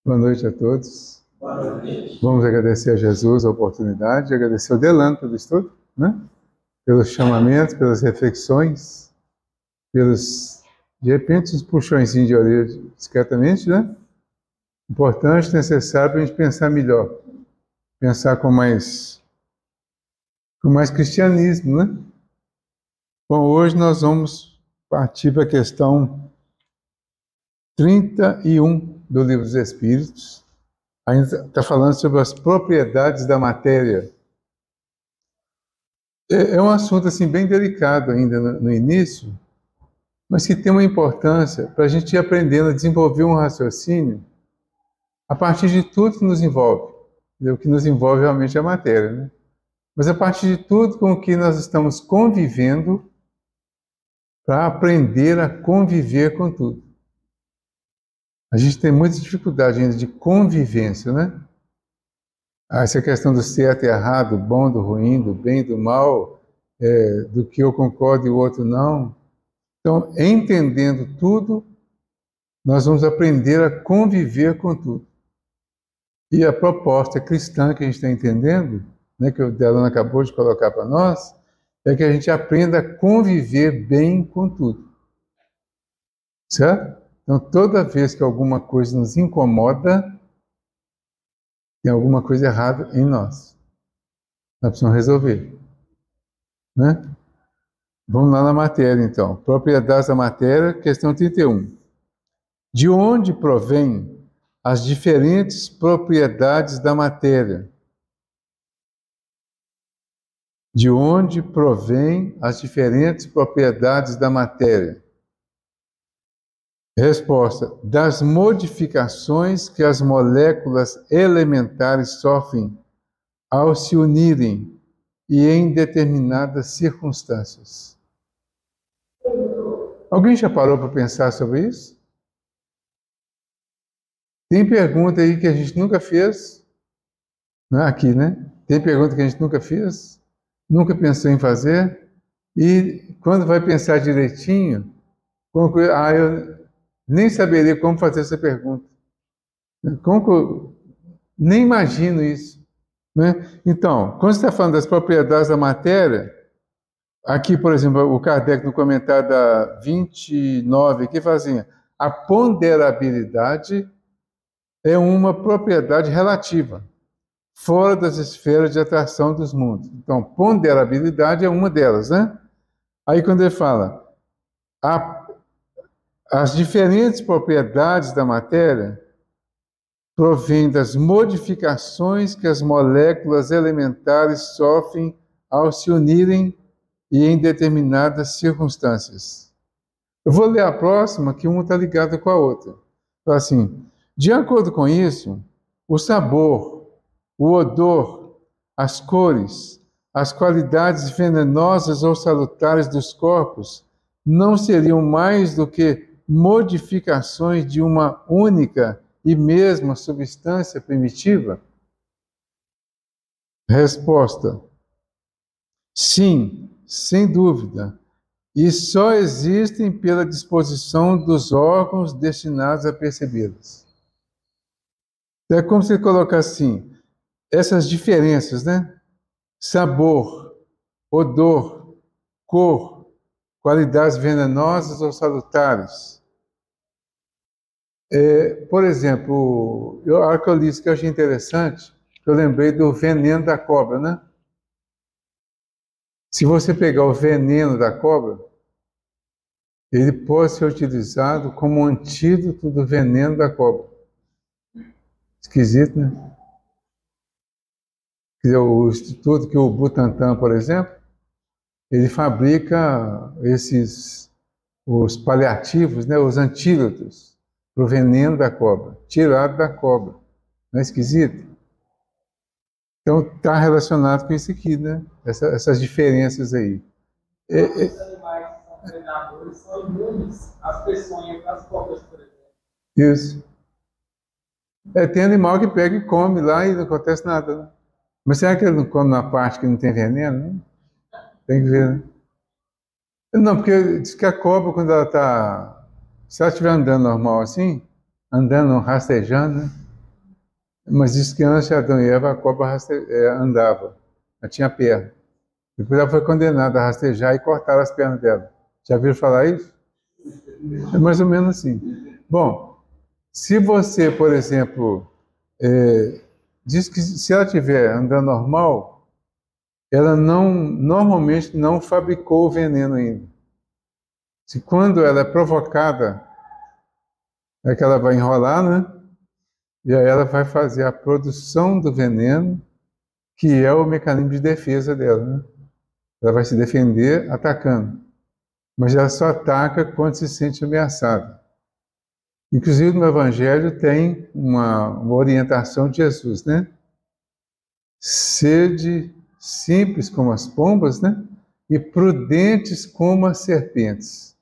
Boa noite a todos. Boa noite. Vamos agradecer a Jesus a oportunidade, agradecer ao Delano pelo estudo, né? Pelos chamamentos, pelas reflexões, de repente, uns puxõezinhos de orelha discretamente, né? Importante, necessário para a gente pensar melhor, pensar com mais cristianismo, né? Bom, hoje nós vamos partir para a questão 31 do Livro dos Espíritos. Ainda está falando sobre as propriedades da matéria. É um assunto assim bem delicado ainda no início, mas que tem uma importância para a gente ir aprendendo a desenvolver um raciocínio a partir de tudo que nos envolve. O que nos envolve realmente é a matéria, né? Mas a partir de tudo com o que nós estamos convivendo para aprender a conviver com tudo. A gente tem muita dificuldade ainda de convivência, né? Essa questão do certo e errado, do bom, do ruim, do bem, do mal, do que eu concordo e o outro não. Então, entendendo tudo, nós vamos aprender a conviver com tudo. E a proposta cristã que a gente está entendendo, né, que o Delano acabou de colocar para nós, é que a gente aprenda a conviver bem com tudo. Certo? Então, toda vez que alguma coisa nos incomoda, tem alguma coisa errada em nós. Nós precisamos resolver. Né? Vamos lá na matéria, então. Propriedades da matéria, questão 31. De onde provém as diferentes propriedades da matéria? De onde provém as diferentes propriedades da matéria? Resposta: das modificações que as moléculas elementares sofrem ao se unirem e em determinadas circunstâncias. Alguém já parou para pensar sobre isso? Tem pergunta aí que a gente nunca fez, aqui, né? Tem pergunta que a gente nunca fez, nunca pensou em fazer, e quando vai pensar direitinho, eu nem saberia como fazer essa pergunta. Nem imagino isso. Né? Então, quando você está falando das propriedades da matéria, aqui, por exemplo, o Kardec, no comentário da 29, aqui fala assim: a ponderabilidade é uma propriedade relativa, fora das esferas de atração dos mundos. Então, ponderabilidade é uma delas, né? Aí, quando ele fala as diferentes propriedades da matéria provêm das modificações que as moléculas elementares sofrem ao se unirem e em determinadas circunstâncias. Eu vou ler a próxima, que uma está ligada com a outra. Fala assim: de acordo com isso, o sabor, o odor, as cores, as qualidades venenosas ou salutares dos corpos não seriam mais do que modificações de uma única e mesma substância primitiva? Resposta: sim, sem dúvida. E só existem pela disposição dos órgãos destinados a percebê-las. É como se colocar assim, essas diferenças, né? Sabor, odor, cor, qualidades venenosas ou salutares. Por exemplo, a hora que eu li isso que eu achei interessante, eu lembrei do veneno da cobra, né? Se você pegar o veneno da cobra, ele pode ser utilizado como antídoto do veneno da cobra. Esquisito, né? Quer dizer, o instituto que o Butantan, por exemplo, ele fabrica os paliativos, né, os antídotos para o veneno da cobra, tirado da cobra. Não é esquisito? Então, está relacionado com isso aqui, né? Essas diferenças aí. Os animais que são predadores são imunes às peçonhas das cobras, por exemplo. Isso. Tem animal que pega e come lá e não acontece nada, né? Mas será que ele não come na parte que não tem veneno? Né? Tem que ver, né? Não, porque diz que a cobra, quando ela está... Se ela estiver andando normal assim, andando, rastejando, né? Mas diz que antes de Adão e Eva a cobra andava, ela tinha perna. Depois ela foi condenada a rastejar e cortaram as pernas dela. Já viram falar isso? É mais ou menos assim. Bom, se você, por exemplo, diz que se ela estiver andando normal, ela normalmente não fabricou o veneno ainda. Se quando ela é provocada, é que ela vai enrolar, né? E aí ela vai fazer a produção do veneno, que é o mecanismo de defesa dela, né? Ela vai se defender atacando. Mas ela só ataca quando se sente ameaçada. Inclusive no Evangelho tem uma orientação de Jesus, né? Sede simples como as pombas, né? E prudentes como as serpentes.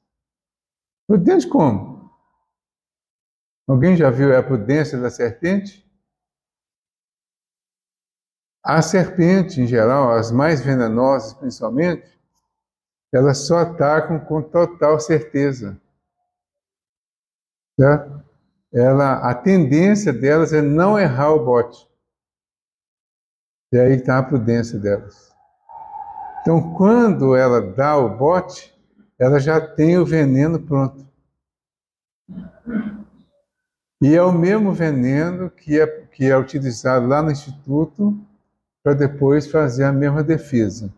Prudente como? Alguém já viu a prudência da serpente? A serpente, em geral, as mais venenosas principalmente, elas só atacam com total certeza. Certo? A tendência delas é não errar o bote. E aí está a prudência delas. Então, quando ela dá o bote, ela já tem o veneno pronto. E é o mesmo veneno que é utilizado lá no Instituto para depois fazer a mesma defesa.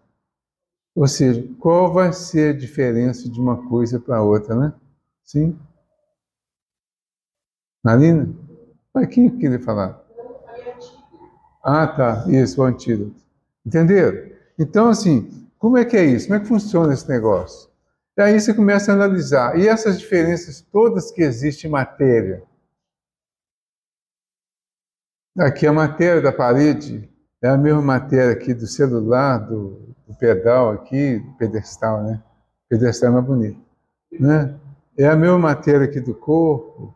Ou seja, qual vai ser a diferença de uma coisa para outra, né? Sim? Marina? Mas quem queria falar? Ah, tá. Isso, o antídoto. Entenderam? Então, assim, como é que é isso? Como é que funciona esse negócio? E aí você começa a analisar. E essas diferenças todas que existem em matéria? Aqui a matéria da parede é a mesma matéria aqui do celular, do pedal aqui, do pedestal, né? O pedestal é mais bonito, né? É a mesma matéria aqui do corpo.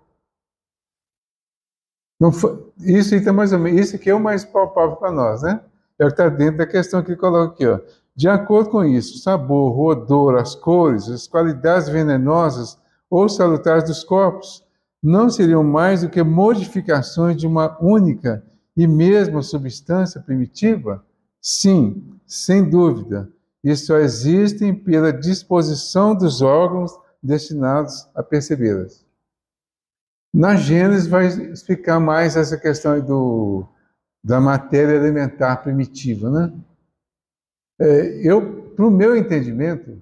Não foi, isso então mais ou menos, isso aqui é o mais palpável para nós, né? É o que está dentro da questão que ele coloca aqui, ó. De acordo com isso, o sabor, o odor, as cores, as qualidades venenosas ou salutares dos corpos não seriam mais do que modificações de uma única e mesma substância primitiva? Sim, sem dúvida. E só existem pela disposição dos órgãos destinados a percebê-las. Na Gênesis vai explicar mais essa questão aí da matéria elementar primitiva, né? Para o meu entendimento,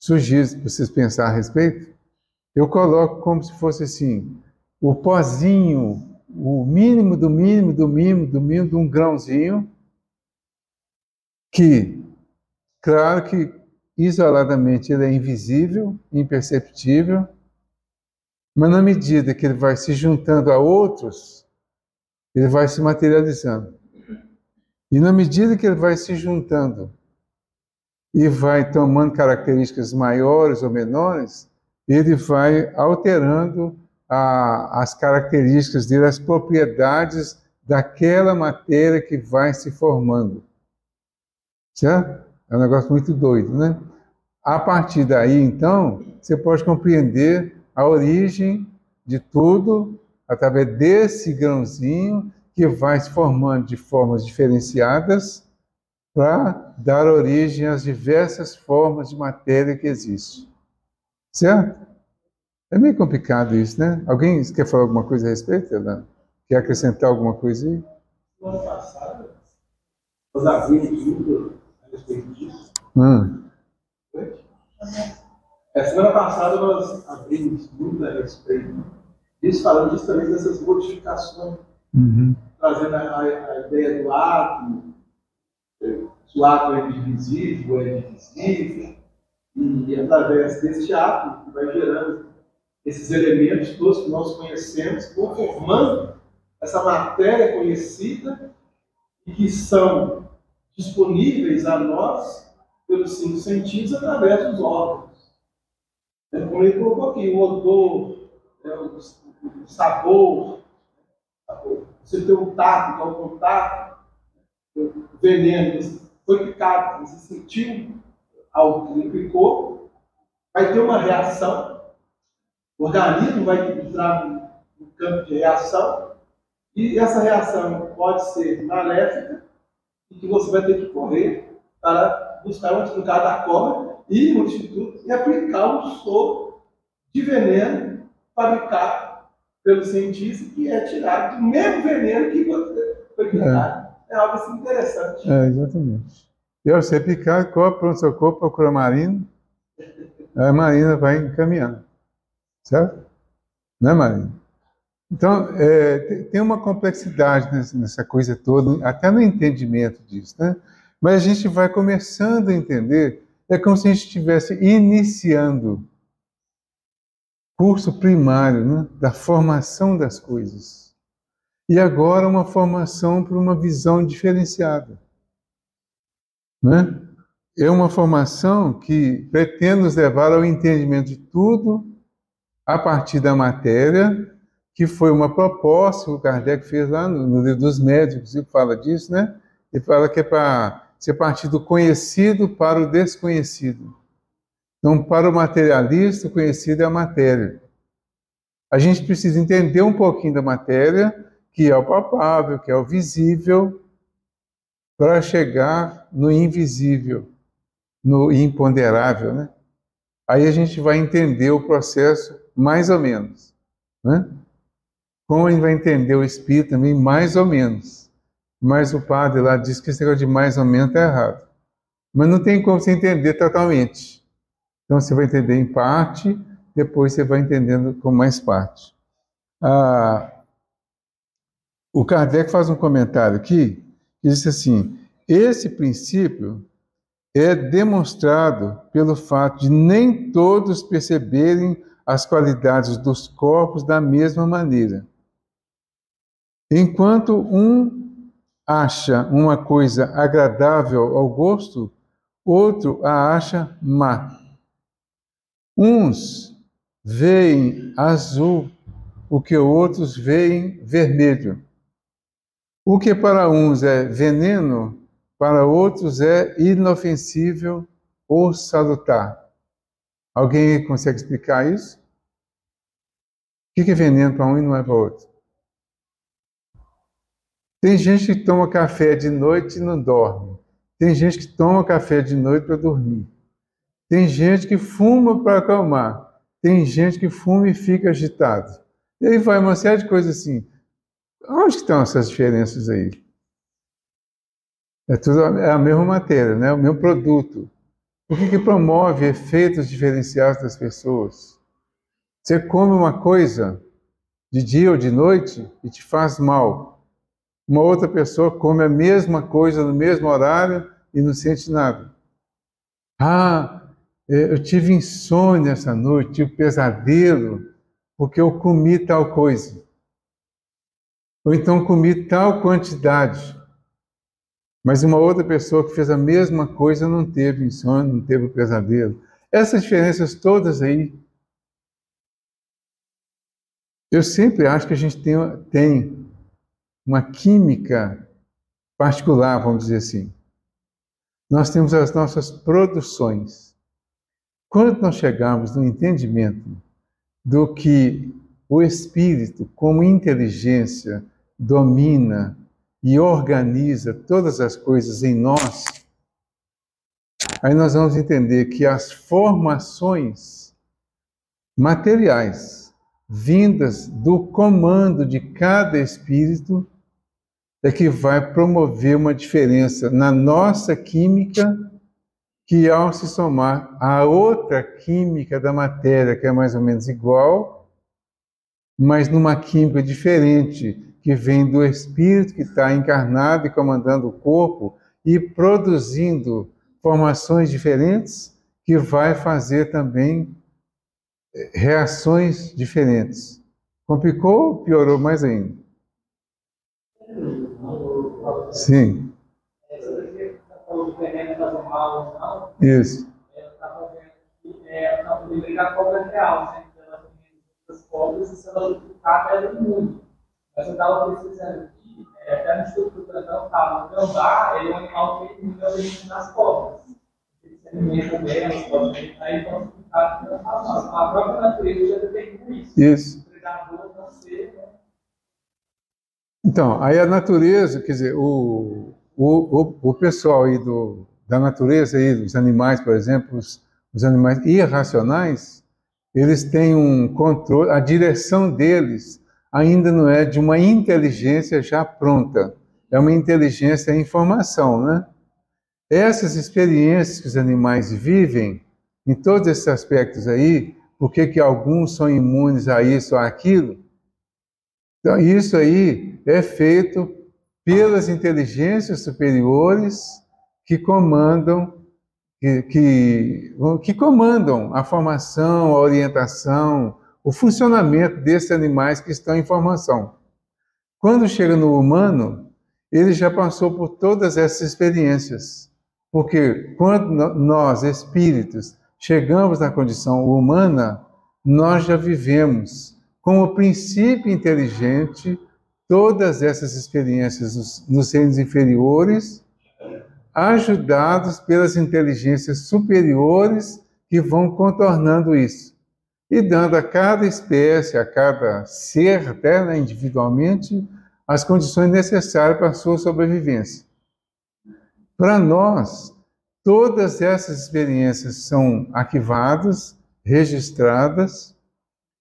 sugiro para vocês pensarem a respeito, eu coloco como se fosse assim, o pozinho, o mínimo do mínimo do mínimo do mínimo de um grãozinho, que, claro que isoladamente ele é invisível, imperceptível, mas na medida que ele vai se juntando a outros, ele vai se materializando. E na medida que ele vai se juntando e vai tomando características maiores ou menores, ele vai alterando as características dele, as propriedades daquela matéria que vai se formando. Certo? É um negócio muito doido, né? A partir daí, então, você pode compreender a origem de tudo através desse grãozinho que vai se formando de formas diferenciadas para dar origem às diversas formas de matéria que existem. Certo? É meio complicado isso, né? Alguém quer falar alguma coisa a respeito, Fernando? Quer acrescentar alguma coisa aí? Semana passada, nós abrimos tudo a respeito disso. Semana passada nós abrimos muito a respeito disso, falando justamente dessas modificações, trazendo a ideia do átomo, se o átomo é divisível ou é divisível, e através deste átomo que vai gerando esses elementos todos que nós conhecemos, conformando essa matéria conhecida e que são disponíveis a nós pelos 5 sentidos através dos órgãos. Como ele colocou aqui, o odor, o sabor, você tem o tato, que é o contato, o veneno, você foi picado, você sentiu algo que lhe picou, vai ter uma reação, o organismo vai entrar no campo de reação, E essa reação pode ser maléfica e que você vai ter que correr para buscar um antidoto da cobra e no instituto e aplicar um soro de veneno fabricado pelo cientista que é tirado do mesmo veneno que você foi picado. É algo assim interessante. Exatamente. E ao ser picado, corre para o seu corpo, procura a Marina, a Marina vai encaminhando. Certo? Não é, Marina? Então, tem uma complexidade nessa coisa toda, até no entendimento disso, né? Mas a gente vai começando a entender, é como se a gente estivesse iniciando curso primário, né, da formação das coisas. E agora uma formação para uma visão diferenciada. Né? É uma formação que pretende nos levar ao entendimento de tudo a partir da matéria, que foi uma proposta que o Kardec fez lá no livro dos Médicos, ele fala disso, né? Ele fala que é para ser partir do conhecido para o desconhecido. Então, para o materialista, o conhecido é a matéria. A gente precisa entender um pouquinho da matéria, que é o palpável, que é o visível, para chegar no invisível, no imponderável, né? Aí a gente vai entender o processo mais ou menos, né? Como a gente vai entender o Espírito também, mais ou menos. Mas o padre lá diz que esse negócio de mais ou menos está errado. Mas não tem como você entender totalmente. Então você vai entender em parte, depois você vai entendendo com mais parte. O Kardec faz um comentário aqui, que diz assim, esse princípio é demonstrado pelo fato de nem todos perceberem as qualidades dos corpos da mesma maneira. Enquanto um acha uma coisa agradável ao gosto, outro a acha má. Uns veem azul, o que outros veem vermelho. O que para uns é veneno, para outros é inofensível ou salutar. Alguém consegue explicar isso? O que é veneno para um e não é para outro? Tem gente que toma café de noite e não dorme. Tem gente que toma café de noite para dormir. Tem gente que fuma para acalmar. Tem gente que fuma e fica agitado. E aí vai uma série de coisas assim. Onde estão essas diferenças aí? É a mesma matéria, né? O mesmo produto. O que promove efeitos diferenciados das pessoas? Você come uma coisa de dia ou de noite e te faz mal. Uma outra pessoa come a mesma coisa no mesmo horário e não sente nada. Eu tive insônia essa noite, tive pesadelo, porque eu comi tal coisa. Ou então comi tal quantidade. Mas uma outra pessoa que fez a mesma coisa não teve insônia, não teve pesadelo. Essas diferenças todas aí, eu sempre acho que a gente tem uma química particular, vamos dizer assim. Nós temos as nossas produções. Quando nós chegarmos no entendimento do que o Espírito, como inteligência, domina e organiza todas as coisas em nós, aí nós vamos entender que as formações materiais vindas do comando de cada espírito é que vai promover uma diferença na nossa química, que ao se somar a outra química da matéria, que é mais ou menos igual, mas numa química diferente, que vem do espírito que está encarnado e comandando o corpo e produzindo formações diferentes, que vai fazer também reações diferentes. Complicou ou piorou mais ainda? Sim. Isso. Eu estava vendo que o livro da cobra real, né? Ela tem as cobras e se ela duplicar, ela é imune. Mas eu estava pesquisando aqui, até no Instituto Plantão estava, o gambá é um animal que imune ao veneno das cobras. Ele se alimenta bem, as cobras aí estão duplicadas não faz mal. A própria natureza já determina isso. Isso. O predador não ser, né? Então, aí a natureza, quer dizer, o pessoal aí da natureza, aí, dos animais, por exemplo, os animais irracionais, eles têm um controle, a direção deles ainda não é de uma inteligência já pronta, é uma inteligência em formação, né? Essas experiências que os animais vivem, em todos esses aspectos aí, por que alguns são imunes a isso ou aquilo? Então, isso aí é feito pelas inteligências superiores que comandam, que comandam a formação, a orientação, o funcionamento desses animais que estão em formação. Quando chega no humano, ele já passou por todas essas experiências. Porque quando nós, espíritos, chegamos na condição humana, nós já vivemos como princípio inteligente todas essas experiências nos reinos inferiores, ajudados pelas inteligências superiores que vão contornando isso e dando a cada espécie, a cada ser, até né, individualmente, as condições necessárias para a sua sobrevivência. Para nós, todas essas experiências são arquivadas, registradas,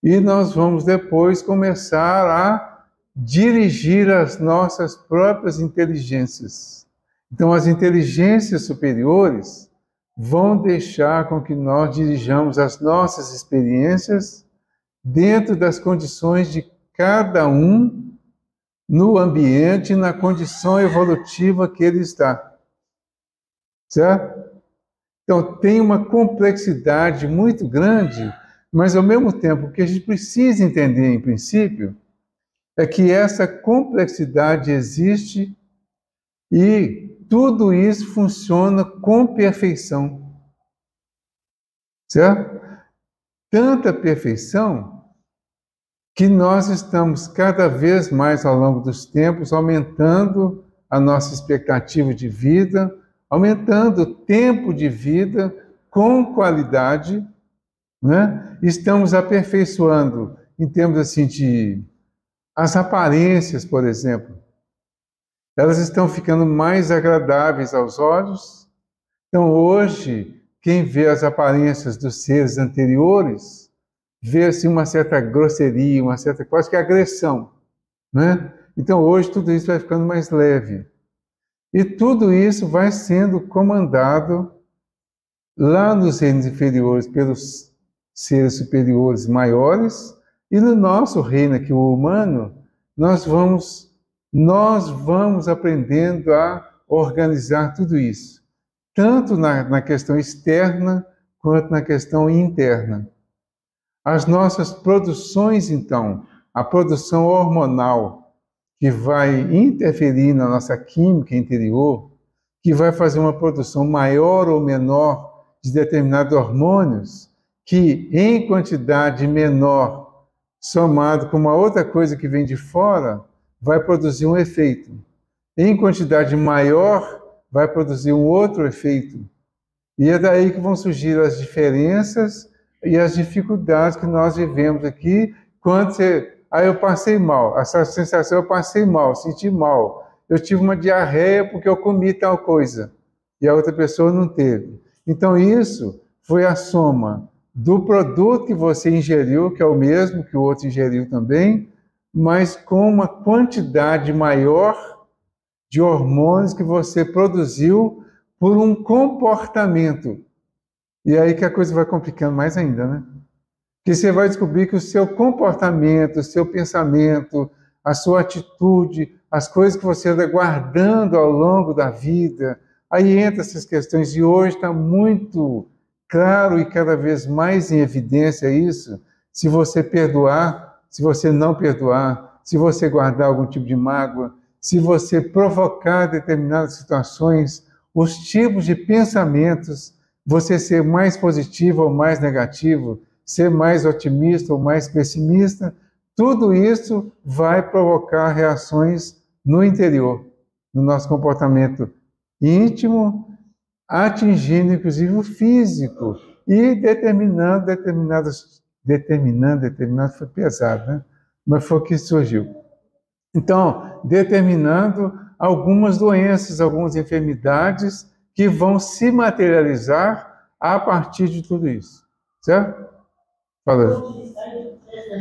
e nós vamos depois começar a dirigir as nossas próprias inteligências. Então, as inteligências superiores vão deixar com que nós dirijamos as nossas experiências dentro das condições de cada um no ambiente, na condição evolutiva que ele está. Certo? Então, tem uma complexidade muito grande, mas ao mesmo tempo, o que a gente precisa entender, em princípio, é que essa complexidade existe e tudo isso funciona com perfeição. Certo? Tanta perfeição que nós estamos cada vez mais ao longo dos tempos aumentando a nossa expectativa de vida, aumentando o tempo de vida com qualidade, né? Estamos aperfeiçoando em termos assim de as aparências, por exemplo. Elas estão ficando mais agradáveis aos olhos. Então, hoje, quem vê as aparências dos seres anteriores, vê assim uma certa grosseria, uma certa quase que agressão, né? Então, hoje, tudo isso vai ficando mais leve. E tudo isso vai sendo comandado lá nos reinos inferiores pelos seres superiores maiores, e no nosso reino aqui, o humano, nós vamos aprendendo a organizar tudo isso, tanto na questão externa quanto na questão interna. As nossas produções, então, a produção hormonal, que vai interferir na nossa química interior, que vai fazer uma produção maior ou menor de determinados hormônios, que em quantidade menor, somado com uma outra coisa que vem de fora, vai produzir um efeito. Em quantidade maior, vai produzir um outro efeito. E é daí que vão surgir as diferenças e as dificuldades que nós vivemos aqui, quando eu passei mal, essa sensação, eu passei mal, senti mal, eu tive uma diarreia porque eu comi tal coisa, e a outra pessoa não teve. Então isso foi a soma do produto que você ingeriu, que é o mesmo que o outro ingeriu também, mas com uma quantidade maior de hormônios que você produziu por um comportamento. E aí que a coisa vai complicando mais ainda, né? Que você vai descobrir que o seu comportamento, o seu pensamento, a sua atitude, as coisas que você anda guardando ao longo da vida, aí entra essas questões, e hoje está muito claro e cada vez mais em evidência isso, se você perdoar, se você não perdoar, se você guardar algum tipo de mágoa, se você provocar determinadas situações, os tipos de pensamentos, você ser mais positivo ou mais negativo, ser mais otimista ou mais pessimista, tudo isso vai provocar reações no interior, no nosso comportamento íntimo, atingindo inclusive o físico e determinando, foi pesado, né? Mas foi o que surgiu. Então, determinando algumas doenças, algumas enfermidades que vão se materializar a partir de tudo isso. Certo? Fala.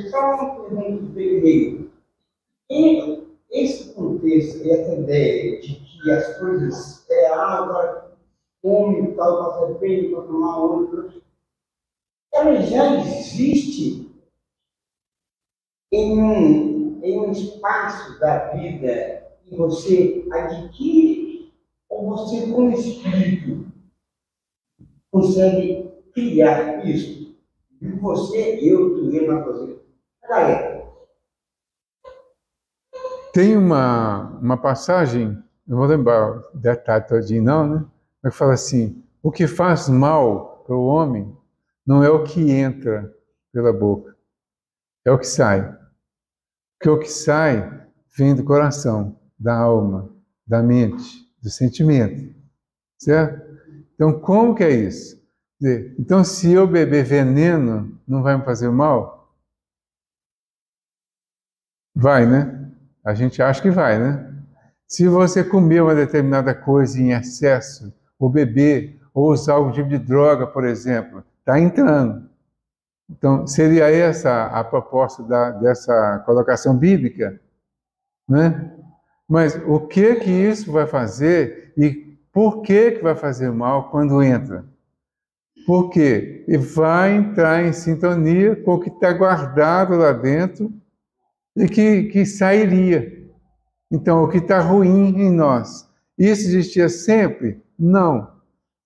Só um exemplo. E esse contexto, essa ideia de que as coisas agora come tal, para fazer bem, para tomar outro, ela já existe em um espaço da vida que você adquire, ou você, como espírito, consegue criar isso? E você, eu, tu, eu, nós fazer. Galera. Tem uma passagem, não vou lembrar o detalhe todinho não, né? Mas fala assim, o que faz mal para o homem não é o que entra pela boca, é o que sai. Porque o que sai vem do coração, da alma, da mente, do sentimento. Certo? Então, como que é isso? Então, se eu beber veneno, não vai me fazer mal? Vai, né? A gente acha que vai, né? Se você comer uma determinada coisa em excesso, ou beber, ou usar algum tipo de droga, por exemplo, está entrando. Então, seria essa a proposta dessa colocação bíblica, né? Mas o que isso vai fazer e por que vai fazer mal quando entra? Porque vai entrar em sintonia com o que está guardado lá dentro e que sairia. Então, o que está ruim em nós, isso existia sempre? Não.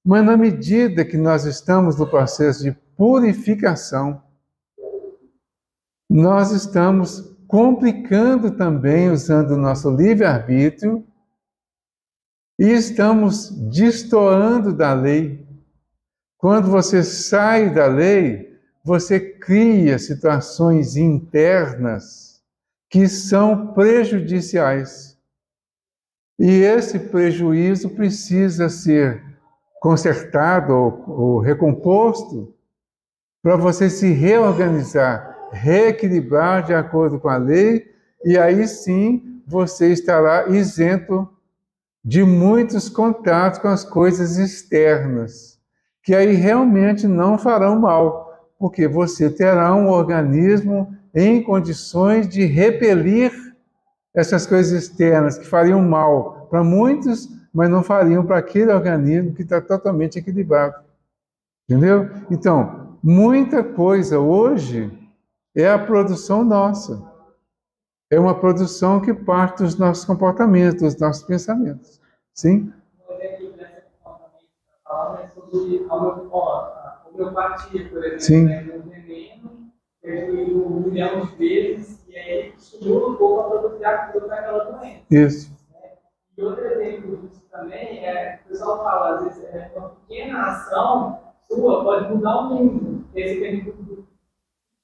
Mas na medida que nós estamos no processo de purificação, nós estamos complicando também, usando o nosso livre-arbítrio, e estamos destoando da lei. Quando você sai da lei, você cria situações internas que são prejudiciais. E esse prejuízo precisa ser consertado ou recomposto para você se reorganizar, reequilibrar de acordo com a lei, e aí sim você estará isento de muitos contatos com as coisas externas, que aí realmente não farão mal, porque você terá um organismo em condições de repelir essas coisas externas que fariam mal para muitos, mas não fariam para aquele organismo que está totalmente equilibrado. Entendeu? Então, muita coisa hoje é a produção nossa. É uma produção que parte dos nossos comportamentos, dos nossos pensamentos. Sim? Um exemplo desse comportamento que está falando é sobre a homeopatia, por exemplo. Sim. Né? Um veneno, ele 1 milhão de vezes, e aí ele estimula um pouco a produzir a cura para aquela doença. Isso. Né? E outro exemplo disso também é, o pessoal fala, às vezes, uma pequena ação sua pode mudar o mundo. Esse pequeno,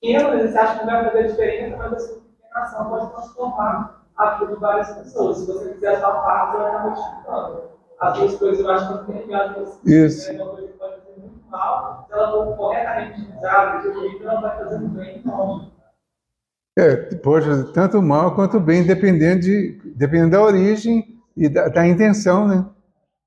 você acha que não vai fazer diferença, mas a sua pequena ação pode transformar a vida de várias pessoas. Se você fizer a sua parte, você vai estar modificando. As duas coisas eu acho que não tem ligado com você. Isso. É uma coisa que pode fazer muito mal, se ela for corretamente utilizada, distribuída, ela vai fazer bem longe. Pode fazer tanto mal quanto bem, dependendo da origem e da intenção, né?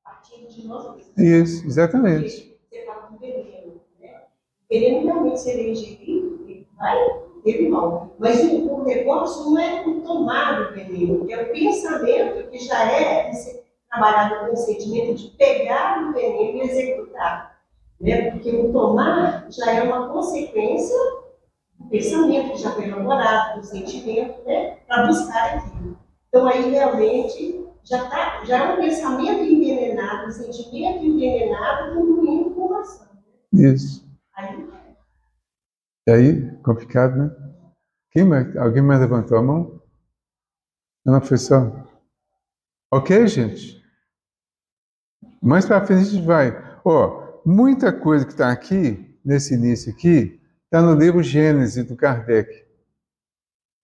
Partindo de nós. Isso, exatamente. Você fala do veneno, né? O veneno realmente seria ingerido, ele vai ter mal. Mas o negócio não é o tomar o veneno, é o pensamento que já é trabalhado com o sentimento de pegar o veneno e executar. Né? Porque o tomar já é uma consequência do pensamento que já foi elaborado, do sentimento, né? Para buscar aquilo. Então aí realmente já é um pensamento envenenado, um sentimento envenenado, conduzindo com ação. Isso. Aí, Aí, complicado, né? Alguém mais levantou a mão? Não, professor? Ok, gente? Mais para frente a gente vai. Muita coisa que está aqui, nesse início aqui, está no livro Gênesis, do Kardec.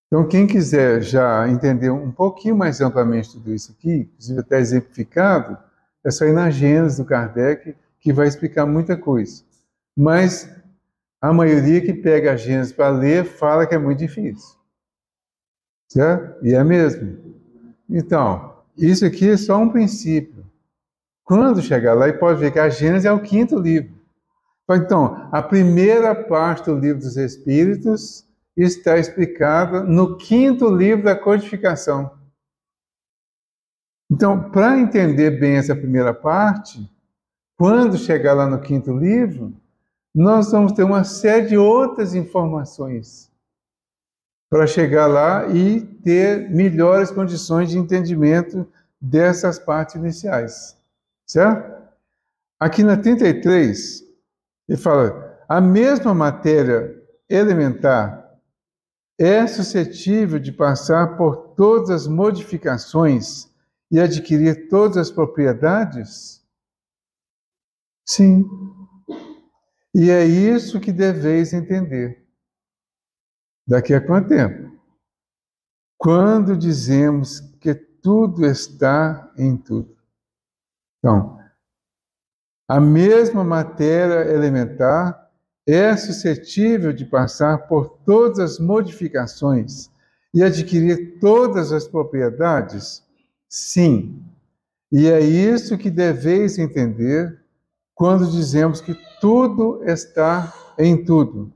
Então, quem quiser já entender um pouquinho mais amplamente tudo isso aqui, inclusive até exemplificado, é só ir na Gênesis do Kardec, que vai explicar muita coisa. Mas a maioria que pega a Gênesis para ler fala que é muito difícil. certo? E é mesmo. Então, isso aqui é só um princípio. Quando chegar lá, e pode ver que a Gênesis é o 5º livro. Então, a primeira parte do livro dos Espíritos está explicada no 5º livro da codificação. Então, para entender bem essa primeira parte, quando chegar lá no 5º livro, nós vamos ter uma série de outras informações para chegar lá e ter melhores condições de entendimento dessas partes iniciais. Certo? Aqui na 33, ele fala: a mesma matéria elementar é suscetível de passar por todas as modificações e adquirir todas as propriedades? Sim. E é isso que deveis entender. Daqui a quanto tempo? Quando dizemos que tudo está em tudo. Então, a mesma matéria elementar é suscetível de passar por todas as modificações e adquirir todas as propriedades? Sim. E é isso que deveis entender quando dizemos que tudo está em tudo.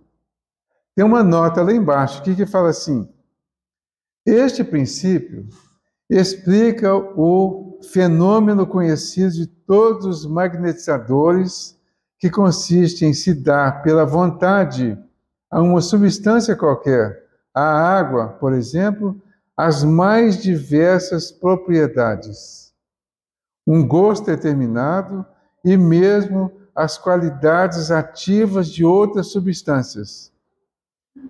Tem uma nota lá embaixo que fala assim: este princípio explica o fenômeno conhecido de todos os magnetizadores, que consiste em se dar pela vontade a uma substância qualquer, a água, por exemplo, as mais diversas propriedades, um gosto determinado e mesmo as qualidades ativas de outras substâncias.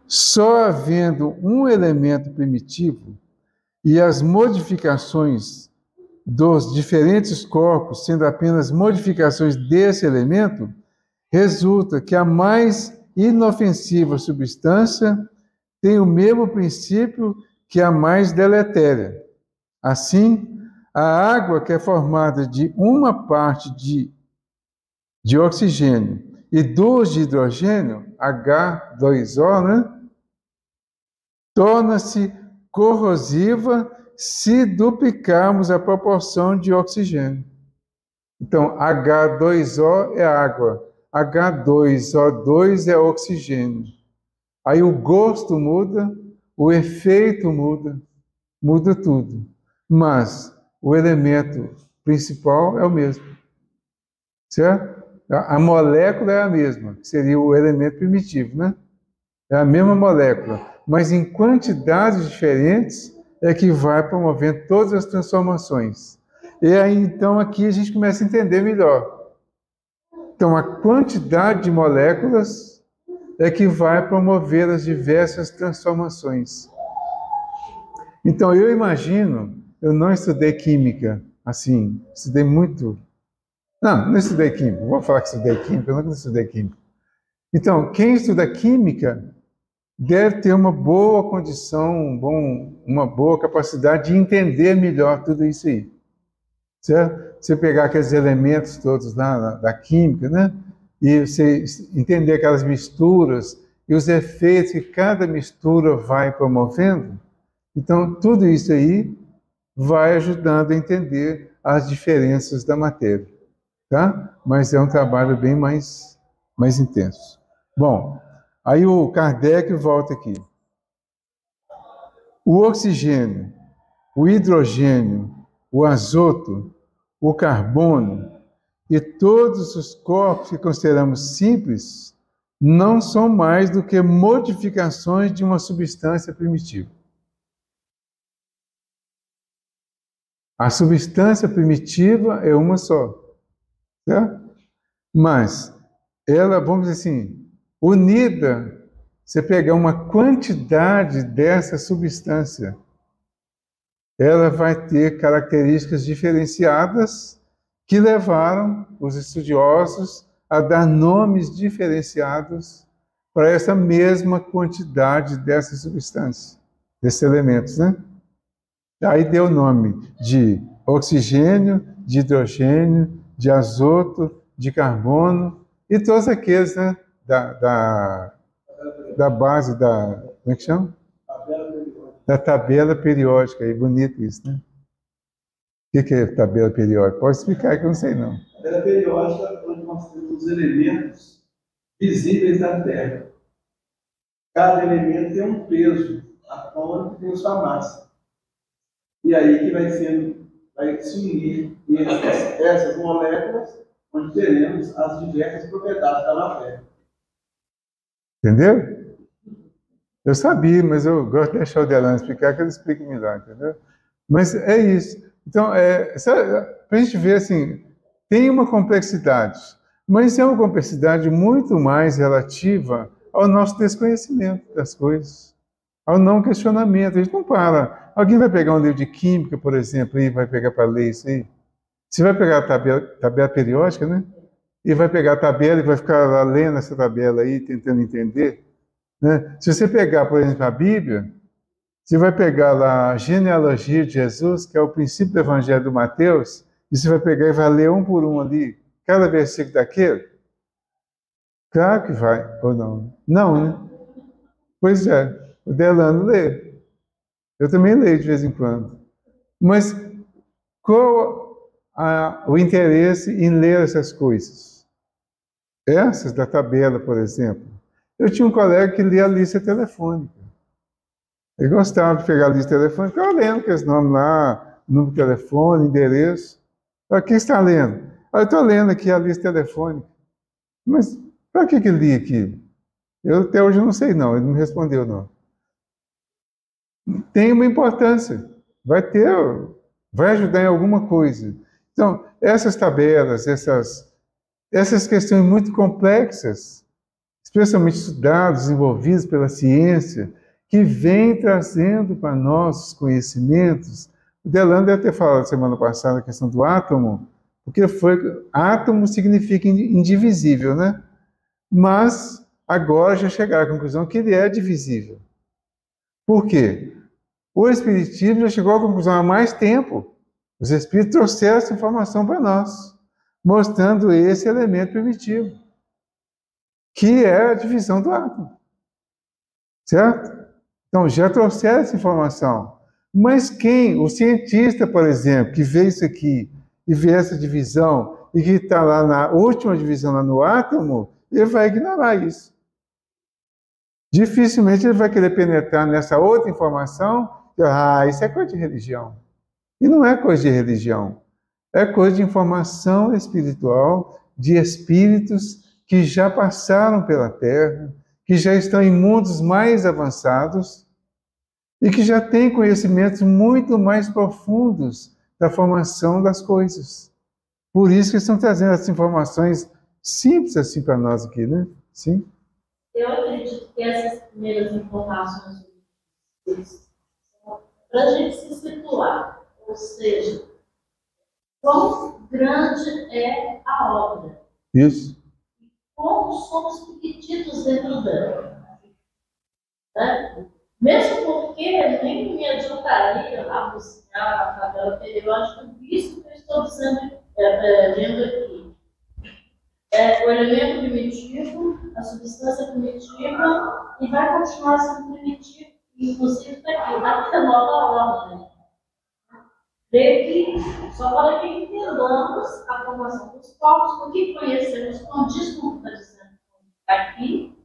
Só havendo um elemento primitivo e as modificações dos diferentes corpos sendo apenas modificações desse elemento, resulta que a mais inofensiva substância tem o mesmo princípio que a mais deletéria. Assim, a água, que é formada de uma parte de oxigênio e 2 de hidrogênio, H2O, né? Torna-se corrosiva se duplicarmos a proporção de oxigênio. Então, H2O é água, H2O2 é oxigênio. Aí o gosto muda, o efeito muda, muda tudo. Mas o elemento principal é o mesmo. Certo? A molécula é a mesma, que seria o elemento primitivo, né? É a mesma molécula, mas em quantidades diferentes é que vai promovendo todas as transformações. E aí, então, aqui a gente começa a entender melhor. Então, a quantidade de moléculas é que vai promover as diversas transformações. Então, eu imagino, eu não estudei química, assim, estudei muito. Não estudei química, vou falar que estudei química, eu não estudei química. Então, quem estuda química deve ter uma boa condição, uma boa capacidade de entender melhor tudo isso aí. Certo? Você pegar aqueles elementos todos lá da química, né? E você entender aquelas misturas e os efeitos que cada mistura vai promovendo. Então, tudo isso aí vai ajudando a entender as diferenças da matéria. Tá? Mas é um trabalho bem mais intenso. Bom, aí o Kardec volta aqui. O oxigênio, o hidrogênio, o azoto, o carbono e todos os corpos que consideramos simples não são mais do que modificações de uma substância primitiva. A substância primitiva é uma só. Certo? Mas ela, vamos dizer assim, unida, você pegar uma quantidade dessa substância, ela vai ter características diferenciadas que levaram os estudiosos a dar nomes diferenciados para essa mesma quantidade dessa substância, desses elementos, né? Aí deu o nome de oxigênio, de hidrogênio, de azoto, de carbono e todos aqueles, né, da base da... Como é que chama? Da tabela periódica. É bonito isso, né? O que é tabela periódica? Pode explicar que eu não sei, não. A tabela periódica é onde nós temos os elementos visíveis da Terra. Cada elemento tem um peso atômico, tem sua massa. E aí que vai se unir essas moléculas, onde teremos as diversas propriedades da matéria. Entendeu? Eu sabia, mas eu gosto de deixar o Delano explicar, que ele explica melhor, entendeu? Mas é isso. Então, para a gente ver assim, tem uma complexidade, mas é uma complexidade muito mais relativa ao nosso desconhecimento das coisas, ao não questionamento. A gente não para. Alguém vai pegar um livro de química, por exemplo, e vai pegar para ler isso aí? Você vai pegar a tabela periódica, né? E vai pegar a tabela e vai ficar lá lendo essa tabela aí, tentando entender, né? Se você pegar, por exemplo, a Bíblia, você vai pegar lá a genealogia de Jesus, que é o princípio do Evangelho de Mateus, e você vai pegar e vai ler um por um ali, cada versículo daquele. Claro que vai, ou não? Não, né? Pois é, o Delano lê. Eu também leio de vez em quando. Mas qual o interesse em ler essas coisas? Essas da tabela, por exemplo. Eu tinha um colega que lia a lista telefônica. Ele gostava de pegar a lista telefônica, ficava lendo aqueles nomes lá, número de telefone, endereço. O que está lendo? Eu estou lendo aqui a lista telefônica. Mas para que ele lia aquilo? Eu até hoje não sei não, ele não me respondeu não. Tem uma importância, vai ajudar em alguma coisa. Então, essas tabelas, essas questões muito complexas, especialmente estudados, desenvolvidos pela ciência, que vem trazendo para nós os conhecimentos. O Delano deve ter falado semana passada a questão do átomo, porque átomo significa indivisível, né? Mas agora já chegaram à conclusão que ele é divisível. Por quê? O Espiritismo já chegou à conclusão há mais tempo. Os Espíritos trouxeram essa informação para nós, mostrando esse elemento primitivo, que é a divisão do átomo. Certo? Então, já trouxeram essa informação. Mas o cientista, por exemplo, que vê isso aqui e vê essa divisão, e que está lá na última divisão, lá no átomo, ele vai ignorar isso. Dificilmente ele vai querer penetrar nessa outra informação. Isso é coisa de religião. E não é coisa de religião. É coisa de informação espiritual, de espíritos que já passaram pela Terra, que já estão em mundos mais avançados e que já têm conhecimentos muito mais profundos da formação das coisas. Por isso que estão trazendo essas informações simples assim para nós aqui, né? Sim? Eu acredito que essas primeiras informações para a gente se situar, ou seja, quão grande é a obra. Isso. Como somos pequeninos dentro dela. Né? Mesmo porque nem me adiantaria a buscar a tabela periódica, visto que eu estou vendo aqui. O elemento primitivo, a substância primitiva, e vai continuar sendo primitivo, inclusive daqui, da nova ordem. Creio que só para que entendamos a formação dos corpos, porque conhecemos com disco está dizendo aqui,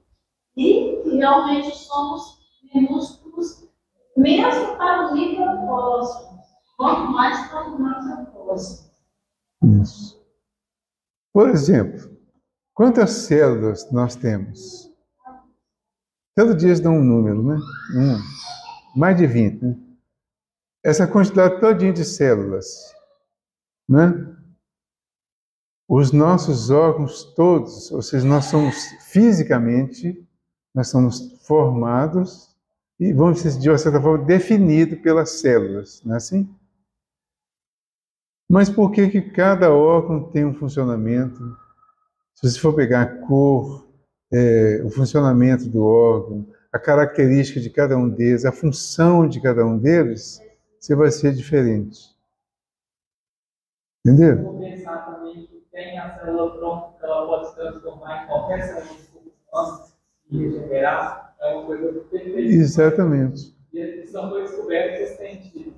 e que realmente somos minúsculos, mesmo para o nível próximo. Quanto mais para o mais próximo. Isso. Por exemplo, quantas células nós temos? Todo dia eles dão um número, né? Mais de 20, né? Essa quantidade todinha de células, né? Os nossos órgãos todos, ou seja, nós somos fisicamente, nós somos formados e vamos dizer, de uma certa forma, definidos pelas células, não é assim? Mas por que cada órgão tem um funcionamento? Se você for pegar a cor, o funcionamento do órgão, a característica de cada um deles, a função de cada um deles, você vai ser diferente. Entendeu? Vou pensar também que tem a célula tronco, que ela pode se transformar em qualquer célula de substância e regenerar, é uma coisa perfeita. Exatamente. E eles são dois descobertos recentes.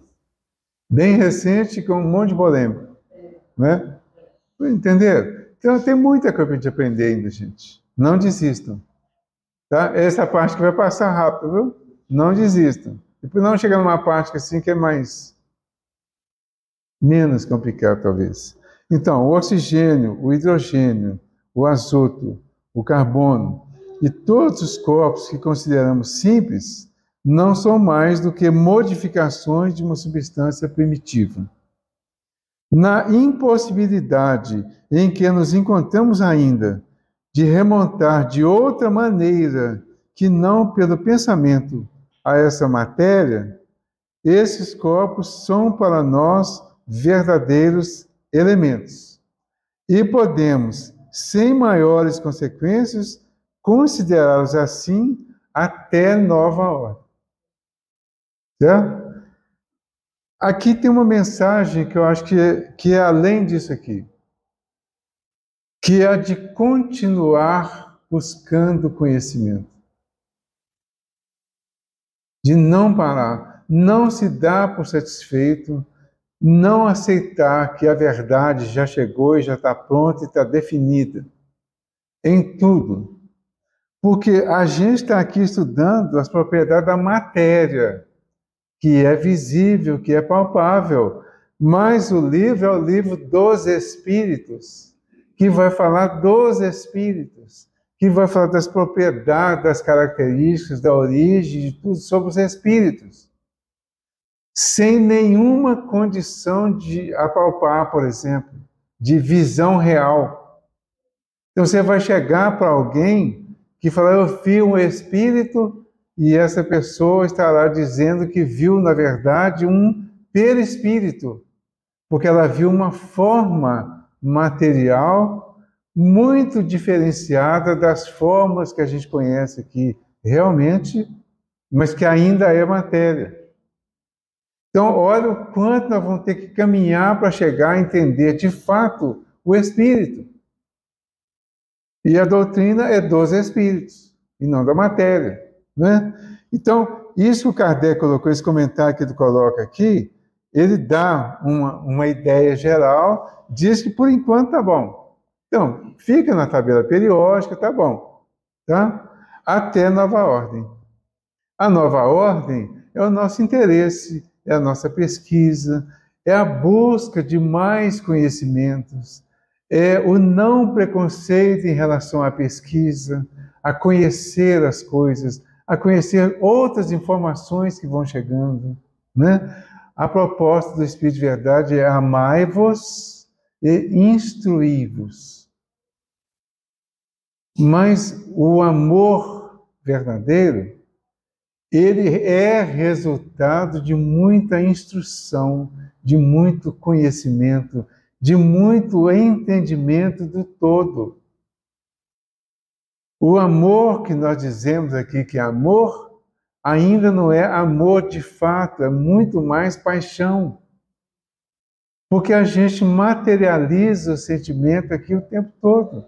Bem recente, com um monte de polêmica. Né? Entenderam? Então tem muita coisa para a gente aprender ainda, gente. Não desistam. Tá? Essa parte que vai passar rápido, viu? Não desistam. Depois não chegar numa parte assim que é menos complicado, talvez. Então, o oxigênio, o hidrogênio, o azoto, o carbono e todos os corpos que consideramos simples não são mais do que modificações de uma substância primitiva. Na impossibilidade em que nos encontramos ainda de remontar de outra maneira que não pelo pensamento a essa matéria, esses corpos são para nós verdadeiros elementos. E podemos, sem maiores consequências, considerá-los assim até nova ordem. Certo? Aqui tem uma mensagem que eu acho que é além disso aqui, que é a de continuar buscando conhecimento. De não parar, não se dar por satisfeito, não aceitar que a verdade já chegou e já está pronta e está definida em tudo. Porque a gente está aqui estudando as propriedades da matéria, que é visível, que é palpável, mas o livro é o livro dos Espíritos, que vai falar dos Espíritos, que vai falar das propriedades, das características, da origem, de tudo sobre os Espíritos. Sem nenhuma condição de apalpar, por exemplo, de visão real. Então você vai chegar para alguém que fala, eu vi um Espírito, e essa pessoa estará dizendo que viu, na verdade, um perispírito, porque ela viu uma forma material muito diferenciada das formas que a gente conhece aqui, realmente, mas que ainda é matéria. Então, olha o quanto nós vamos ter que caminhar para chegar a entender, de fato, o Espírito. E a doutrina é dos Espíritos, e não da matéria. Né? Então, isso que o Kardec colocou, esse comentário que ele coloca aqui, ele dá uma ideia geral, diz que por enquanto tá bom. Então, fica na tabela periódica, tá bom. Tá? Até nova ordem. A nova ordem é o nosso interesse, é a nossa pesquisa, é a busca de mais conhecimentos, é o não preconceito em relação à pesquisa, a conhecer as coisas, a conhecer outras informações que vão chegando, né? A proposta do Espírito de Verdade é amai-vos e instruí-vos. Mas o amor verdadeiro, ele é resultado de muita instrução, de muito conhecimento, de muito entendimento do todo. O amor que nós dizemos aqui que é amor, ainda não é amor de fato, é muito mais paixão. Porque a gente materializa o sentimento aqui o tempo todo.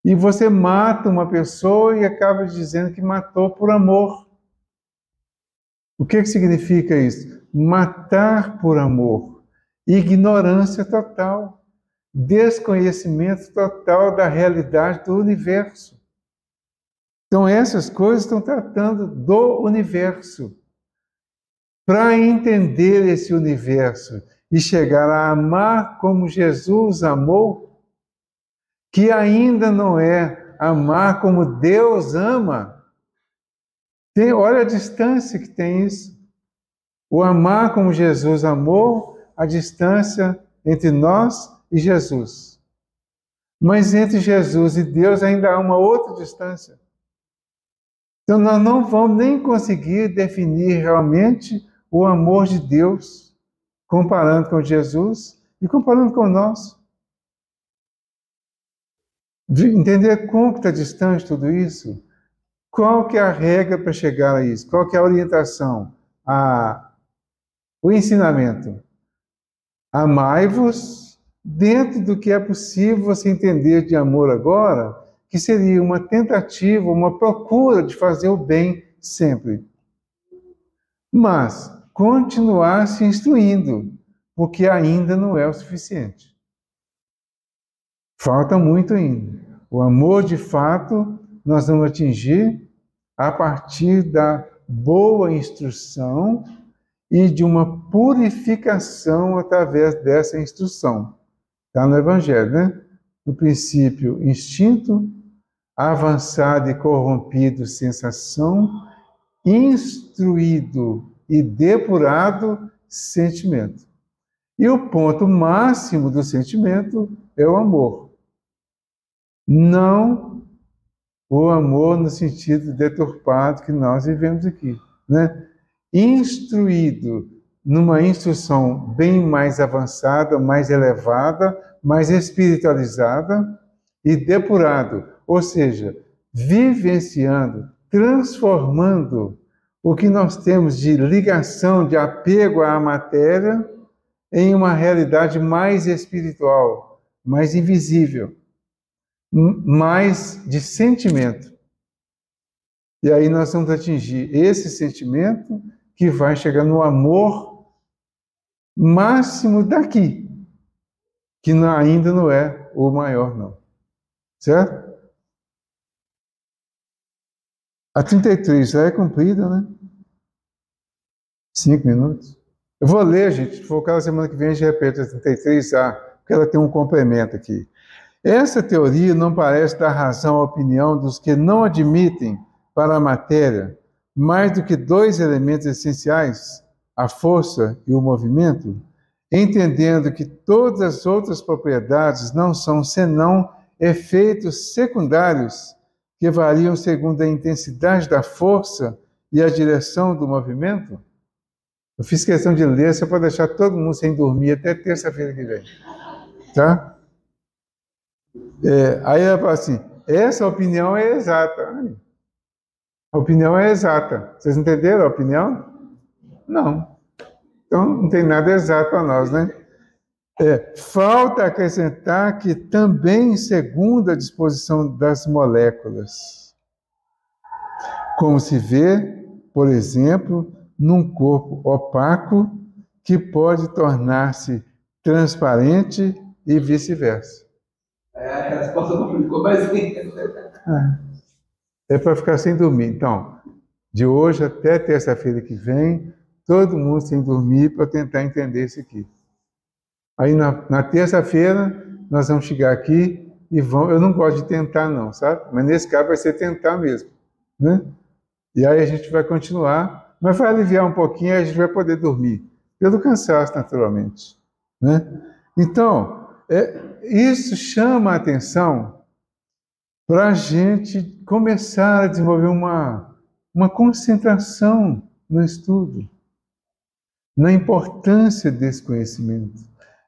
E você mata uma pessoa e acaba dizendo que matou por amor. O que significa isso? Matar por amor. Ignorância total. Desconhecimento total da realidade do universo. Então essas coisas estão tratando do universo. Para entender esse universo e chegar a amar como Jesus amou, que ainda não é amar como Deus ama, olha a distância que tem isso. O amar como Jesus amou, a distância entre nós e Jesus. Mas entre Jesus e Deus ainda há uma outra distância. Então nós não vamos nem conseguir definir realmente o amor de Deus, comparando com Jesus e comparando com nós. Entender como que está distante tudo isso? Qual que é a regra para chegar a isso? Qual que é a orientação? O ensinamento. Amai-vos dentro do que é possível você entender de amor agora, que seria uma tentativa, uma procura de fazer o bem sempre. mas continuar se instruindo, porque ainda não é o suficiente. Falta muito ainda. O amor, de fato, nós vamos atingir a partir da boa instrução e de uma purificação através dessa instrução. Está no Evangelho, né? No princípio, instinto, avançado e corrompido, sensação, instruído e depurado, sentimento. E o ponto máximo do sentimento é o amor. Não o amor no sentido deturpado que nós vivemos aqui, né? Instruído numa instrução bem mais avançada, mais elevada, mais espiritualizada e depurado, ou seja, vivenciando, transformando o que nós temos de ligação, de apego à matéria, em uma realidade mais espiritual, mais invisível, mais de sentimento. E aí nós vamos atingir esse sentimento que vai chegar no amor máximo daqui, que ainda não é o maior, não. Certo? A 33 já é cumprida, né? 5 minutos. Eu vou ler, gente. Se for cada semana que vem, a gente repete a 33A, porque ela tem um complemento aqui. Essa teoria não parece dar razão à opinião dos que não admitem para a matéria mais do que 2 elementos essenciais, a força e o movimento, entendendo que todas as outras propriedades não são senão efeitos secundários que variam segundo a intensidade da força e a direção do movimento. Eu fiz questão de ler só para deixar todo mundo sem dormir até terça-feira que vem. Tá? Aí ela fala assim, essa opinião é exata. A opinião é exata. Vocês entenderam a opinião? Não. Então não tem nada exato para nós, né? Falta acrescentar que também segundo a disposição das moléculas. Como se vê, por exemplo, num corpo opaco que pode tornar-se transparente e vice-versa. A resposta não ficou mais linda. É para ficar sem dormir. Então, de hoje até terça-feira que vem, todo mundo sem dormir para tentar entender isso aqui. Aí na terça-feira nós vamos chegar aqui e vamos. Eu não gosto de tentar não, sabe? Mas nesse caso vai ser tentar mesmo, né? E aí a gente vai continuar, mas vai aliviar um pouquinho e a gente vai poder dormir pelo cansaço, naturalmente, né? Então isso chama a atenção para a gente começar a desenvolver uma concentração no estudo, na importância desse conhecimento,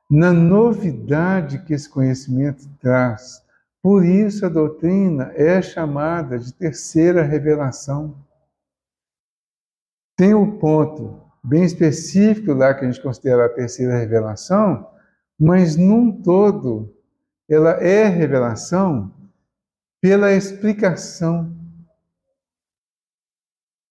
na novidade que esse conhecimento traz. Por isso a doutrina é chamada de terceira revelação. Tem um ponto bem específico lá que a gente considera a terceira revelação, mas num todo ela é revelação pela explicação,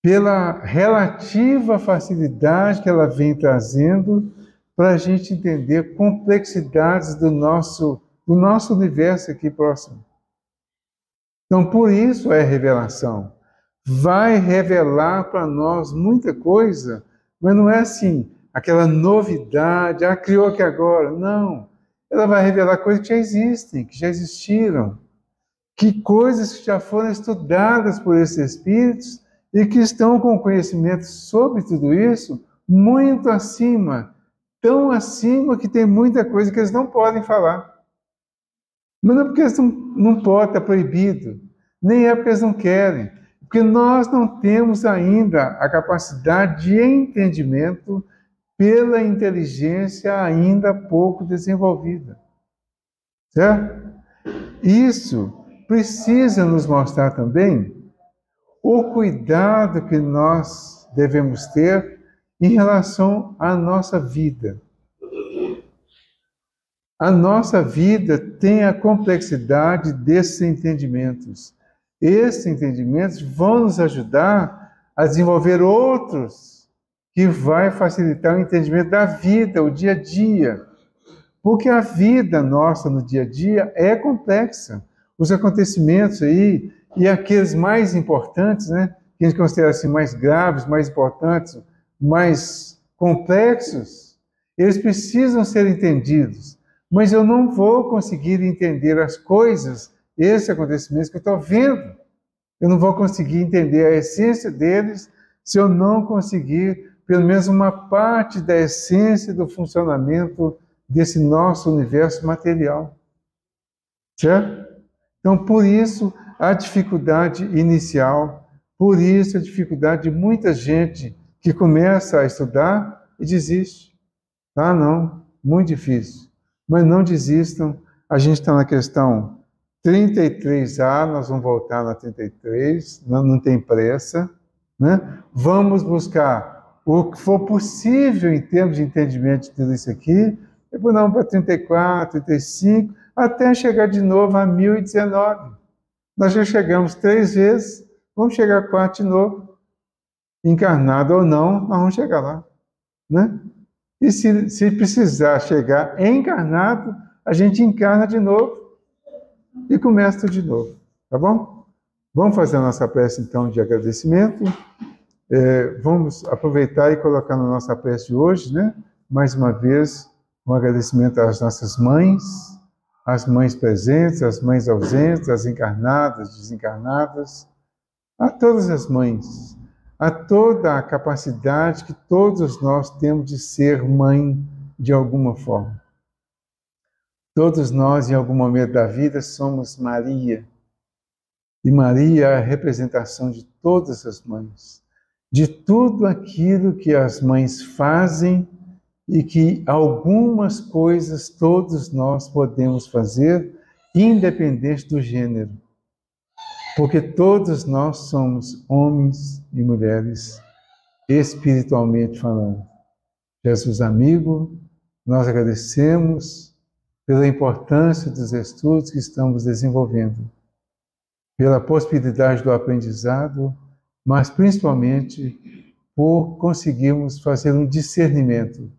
pela relativa facilidade que ela vem trazendo para a gente entender complexidades do nosso universo aqui próximo. Então, por isso é revelação. Vai revelar para nós muita coisa, mas não é assim, aquela novidade, criou aqui agora. Não. Ela vai revelar coisas que já existem, que já existiram, que coisas que já foram estudadas por esses espíritos e que estão com conhecimento sobre tudo isso muito acima, tão acima que tem muita coisa que eles não podem falar. Mas não é porque eles não podem, está proibido, nem é porque eles não querem, porque nós não temos ainda a capacidade de entendimento pela inteligência ainda pouco desenvolvida. Certo? Isso precisa nos mostrar também o cuidado que nós devemos ter em relação à nossa vida. A nossa vida tem a complexidade desses entendimentos. Esses entendimentos vão nos ajudar a desenvolver outros que vai facilitar o entendimento da vida, o dia a dia. Porque a vida nossa no dia a dia é complexa. Os acontecimentos aí, e aqueles mais importantes, né, que a gente considera assim mais graves, mais importantes, mais complexos, eles precisam ser entendidos. Mas eu não vou conseguir entender as coisas, esses acontecimentos que eu estou vendo. Eu não vou conseguir entender a essência deles se eu não conseguir, pelo menos, uma parte da essência do funcionamento desse nosso universo material. Certo? Então, por isso, a dificuldade inicial, por isso a dificuldade de muita gente que começa a estudar e desiste. Ah, não, muito difícil. Mas não desistam, a gente está na questão 33A, nós vamos voltar na 33, não tem pressa, né? Vamos buscar o que for possível em termos de entendimento de tudo isso aqui, depois nós vamos para 34, 35, até chegar de novo a 1019. Nós já chegamos 3 vezes, vamos chegar a 4 de novo. Encarnado ou não, nós vamos chegar lá, né? E se precisar chegar encarnado, a gente encarna de novo e começa tudo de novo, tá bom? Vamos fazer a nossa prece, então, de agradecimento. Vamos aproveitar e colocar na nossa prece de hoje, né? Mais uma vez, um agradecimento às nossas mães, às mães presentes, às mães ausentes, às encarnadas, desencarnadas, a todas as mães, a toda a capacidade que todos nós temos de ser mãe de alguma forma. Todos nós, em algum momento da vida, somos Maria. E Maria é a representação de todas as mães, de tudo aquilo que as mães fazem e que algumas coisas todos nós podemos fazer, independente do gênero. Porque todos nós somos homens e mulheres, espiritualmente falando. Jesus amigo, nós agradecemos pela importância dos estudos que estamos desenvolvendo, pela possibilidade do aprendizado, mas principalmente por conseguirmos fazer um discernimento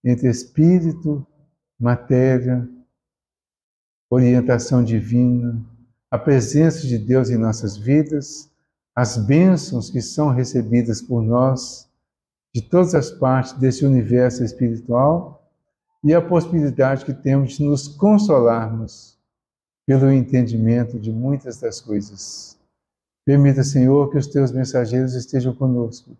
entre espírito, matéria, orientação divina, a presença de Deus em nossas vidas, as bênçãos que são recebidas por nós de todas as partes desse universo espiritual e a possibilidade que temos de nos consolarmos pelo entendimento de muitas das coisas. Permita, Senhor, que os teus mensageiros estejam conosco,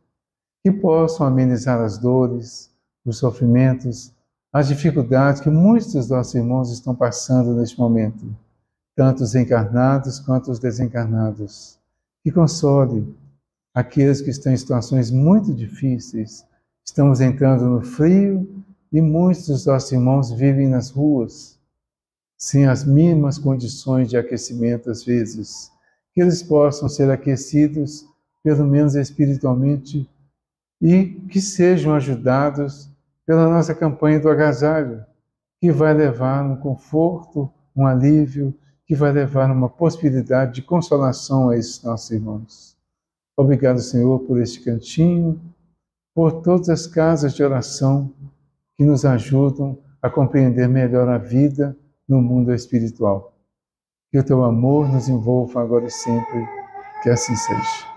que possam amenizar as dores, os sofrimentos, as dificuldades que muitos dos nossos irmãos estão passando neste momento, tanto os encarnados quanto os desencarnados. Que console aqueles que estão em situações muito difíceis. Estamos entrando no frio e muitos dos nossos irmãos vivem nas ruas, sem as mínimas condições de aquecimento às vezes. Que eles possam ser aquecidos, pelo menos espiritualmente, e que sejam ajudados pela nossa campanha do agasalho, que vai levar um conforto, um alívio, que vai levar uma possibilidade de consolação a esses nossos irmãos. Obrigado, Senhor, por este cantinho, por todas as casas de oração que nos ajudam a compreender melhor a vida no mundo espiritual. Que o teu amor nos envolva agora e sempre, que assim seja.